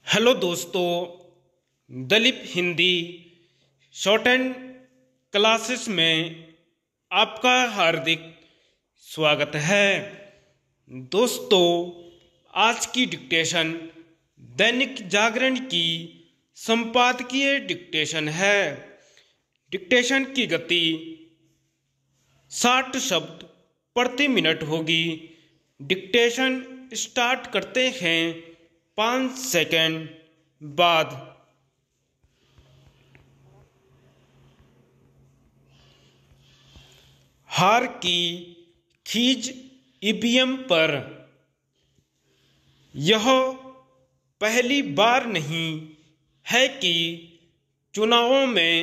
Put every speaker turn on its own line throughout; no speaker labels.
Hello दोस्तों, Dalip Hindi short and classes में आपका हार्दिक स्वागत है। दोस्तों, आज की डिक्टेशन दैनिक जागरण की संपादकीय डिक्टेशन है। डिक्टेशन की गति 60 शब्द प्रति मिनट होगी। डिक्टेशन स्टार्ट करते हैं 5 सेकंड बाद। हार की खींच ईवीएम पर। यह पहली बार नहीं है कि चुनावों में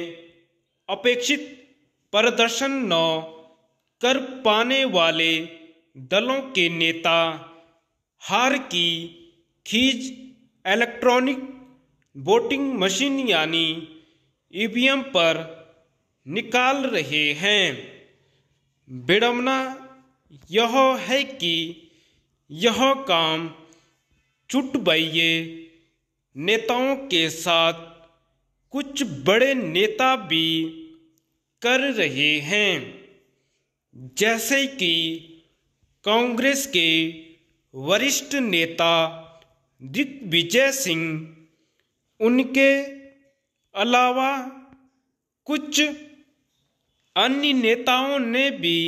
अपेक्षित प्रदर्शन न कर पाने वाले दलों के नेता हार की खींच इलेक्ट्रॉनिक वोटिंग मशीन यानी ईवीएम पर निकाल रहे हैं। विडंबना यह है कि यह काम चुटभइये नेताओं के साथ कुछ बड़े नेता भी कर रहे हैं, जैसे कि कांग्रेस के वरिष्ठ नेता दिग्विजय सिंह। उनके अलावा कुछ अन्य नेताओं ने भी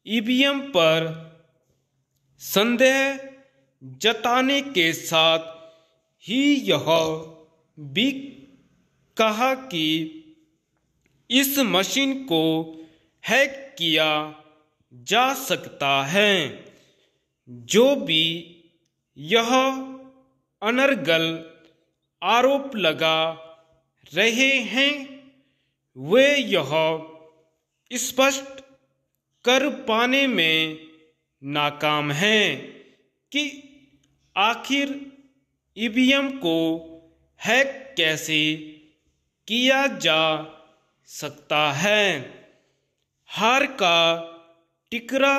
ईवीएम पर संदेह जताने के साथ ही यह भी कहा कि इस मशीन को हैक किया जा सकता है। जो भी यह अनर्गल आरोप लगा रहे हैं, वे यह स्पष्ट कर पाने में नाकाम हैं कि आखिर ईवीएम को हैक कैसे किया जा सकता है। हार का टिकरा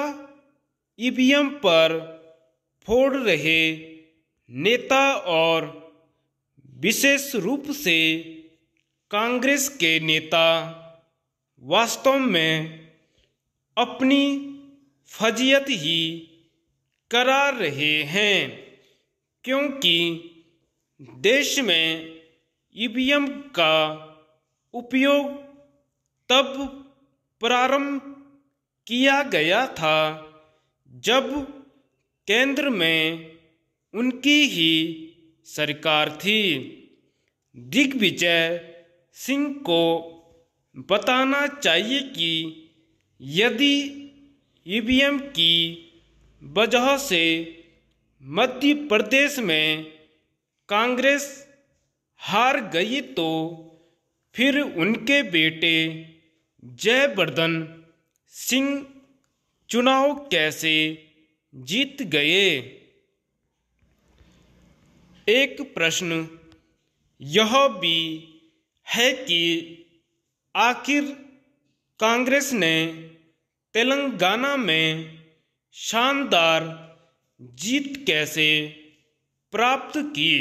ईवीएम पर फोड़ रहे नेता और विशेष रूप से कांग्रेस के नेता वास्तव में अपनी फजीयत ही करा रहे हैं, क्योंकि देश में ईवीएम का उपयोग तब प्रारंभ किया गया था जब केंद्र में उनकी ही सरकार थी। दिग्विजय सिंह को बताना चाहिए कि यदि ईवीएम की वजह से मध्य प्रदेश में कांग्रेस हार गई तो फिर उनके बेटे जयवर्धन सिंह चुनाव कैसे जीत गए। एक प्रश्न यह भी है कि आखिर कांग्रेस ने तेलंगाना में शानदार जीत कैसे प्राप्त की।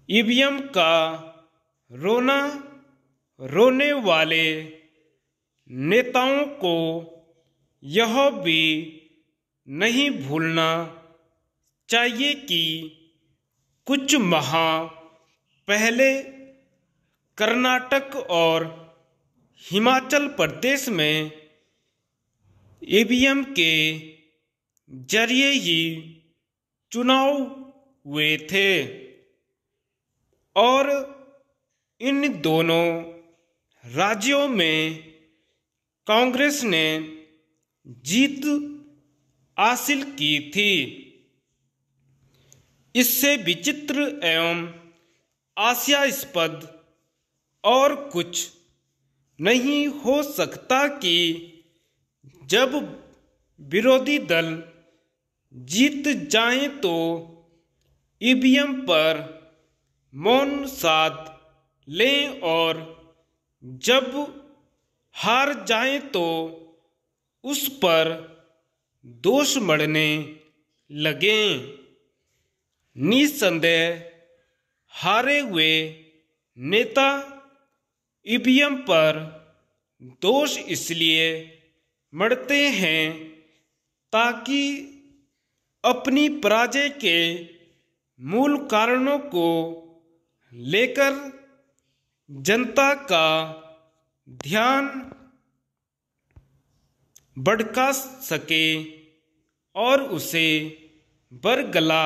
ईवीएम का रोना रोने वाले नेताओं को यह भी नहीं भूलना चाहिए कि कुछ माह पहले कर्नाटक और हिमाचल प्रदेश में ईवीएम के जरिए ही चुनाव हुए थे और इन दोनों राज्यों में कांग्रेस ने जीत हासिल की थी। इससे विचित्र एवं हास्यास्पद और कुछ नहीं हो सकता कि जब विरोधी दल जीत जाएं तो ईवीएम पर मौन साध लें और जब हार जाएं तो उस पर दोष मढ़ने लगें। निसंदेह हारे हुए नेता ईवीएम पर दोष इसलिए मढ़ते हैं ताकि अपनी पराजय के मूल कारणों को लेकर जनता का ध्यान भड़का सके और उसे बरगला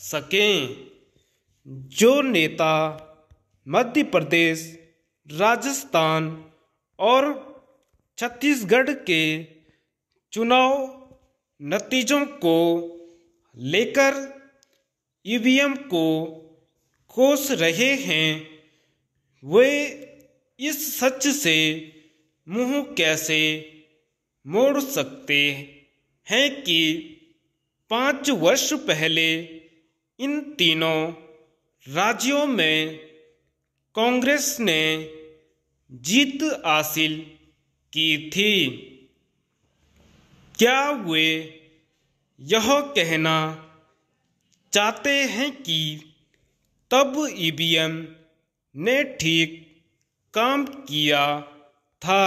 सकें। जो नेता मध्य प्रदेश, राजस्थान और छत्तीसगढ़ के चुनाव नतीजों को लेकर ईवीएम को कोस रहे हैं, वे इस सच से मुंह कैसे मोड़ सकते हैं कि 5 वर्ष पहले इन तीनों राज्यों में कांग्रेस ने जीत हासिल की थी। क्या वे यह कहना चाहते हैं कि तब ईवीएम ने ठीक काम किया था,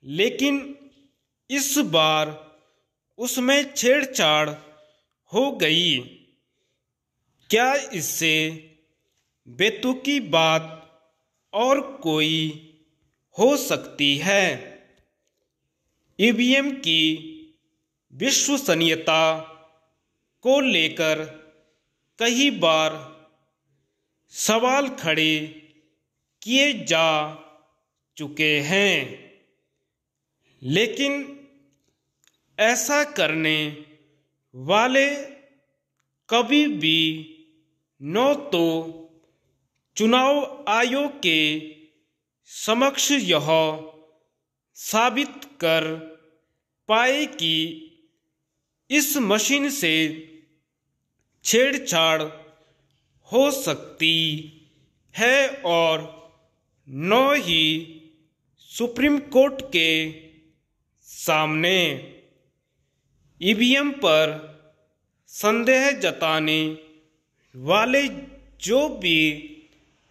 लेकिन इस बार उसमें छेड़छाड़ हो गई? क्या इससे बेतुकी बात और कोई हो सकती है? ईवीएम की विश्वसनीयता को लेकर कई बार सवाल खड़े किए जा चुके हैं, लेकिन ऐसा करने वाले कभी भी न तो चुनाव आयोग के समक्ष यह साबित कर पाए कि इस मशीन से छेड़छाड़ हो सकती है और न ही सुप्रीम कोर्ट के सामने ईवीएम पर संदेह जताने वाले जो भी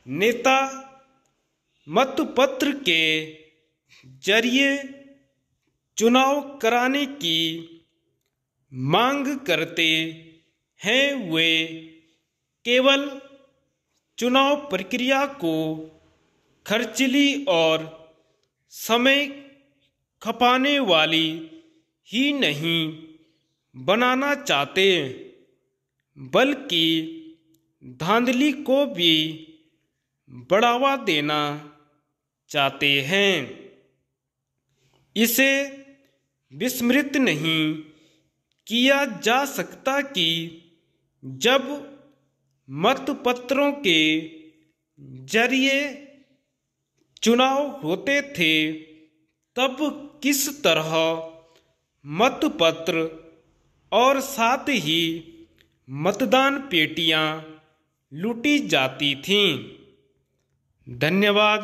नेता मतपत्र के जरिए चुनाव कराने की मांग करते हैं, वे केवल चुनाव प्रक्रिया को खर्चीली और समय खपाने वाली ही नहीं बनाना चाहते, बल्कि धांधली को भी बढ़ावा देना चाहते हैं। इसे विस्मृत नहीं किया जा सकता कि जब मतपत्रों के जरिए चुनाव होते थे, तब किस तरह मतपत्र और साथ ही मतदान पेटियां लूटी जाती थीं। धन्यवाद।